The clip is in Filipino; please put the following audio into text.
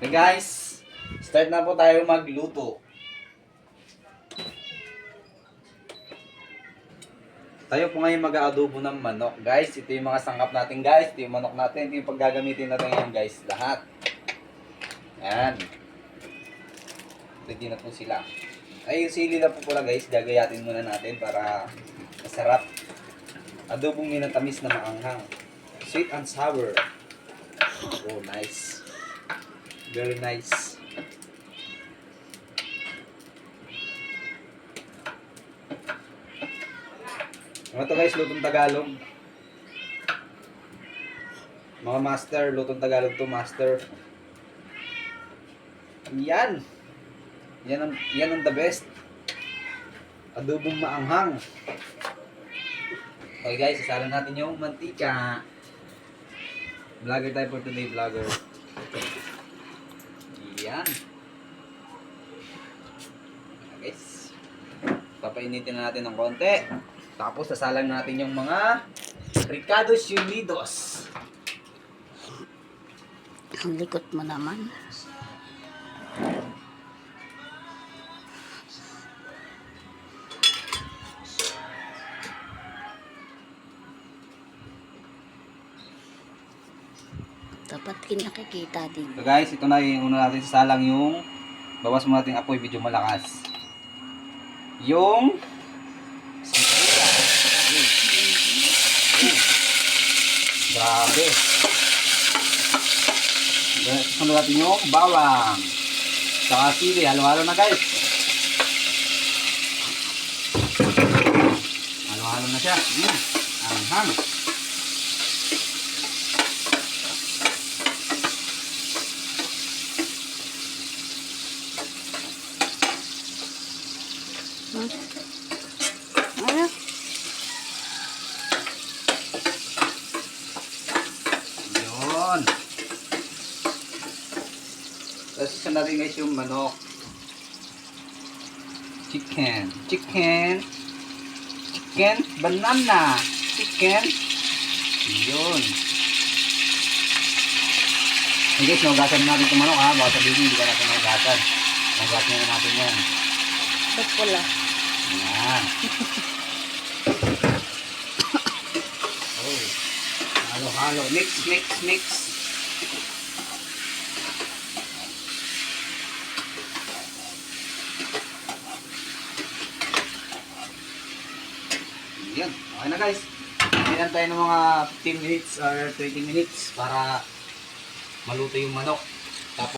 Okay guys, start na po tayo magluto. Tayo po ngayon mag-aadobo ng manok. Guys, ito yung mga sangkap natin guys. Ito yung manok natin. Ito yung paggagamitin natin ngayon guys. Lahat. Yan. Ready na po sila. Ay, yung sili na po pala guys. Gagayatin muna natin para masarap. Adobong minatamis na maanghang. Sweet and sour. Oh, nice. Very nice. Mga to guys, lutong Tagalog. Mga master, lutong Tagalog to master. Yan. Yan ang the best. Adobong maanghang. Okay guys, isalan natin yung mantika. Vlogger tayo for today, vlogger. Yan. Okay guys. Papainitin na natin ng konti. Tapos sasalang natin yung mga Ricados Unidos. Ang likot mo naman. Dapat kinakikita din. So guys, ito na yung una natin sasalang yung bawas mo natin apoy, medyo malakas. Yung grabe. Susunod natin yung bawang. Saka sili. Halo-halo na guys. Halo-halo na siya. Anghang. Ano? Yun. Tapos isa natin guys yung manok. Chicken. Banana. Chicken. Yun. Hey guys, naugasan natin itong manok ha. Baka sabihin hindi ka natin naugasan. Naugasan na natin yan. Ba't pula? Yan. Oh. Halo-halo. Mix. Yan. Okay na guys. Hintayin tayo ng mga 15 minutes or 20 minutes para maluto yung manok. Tapos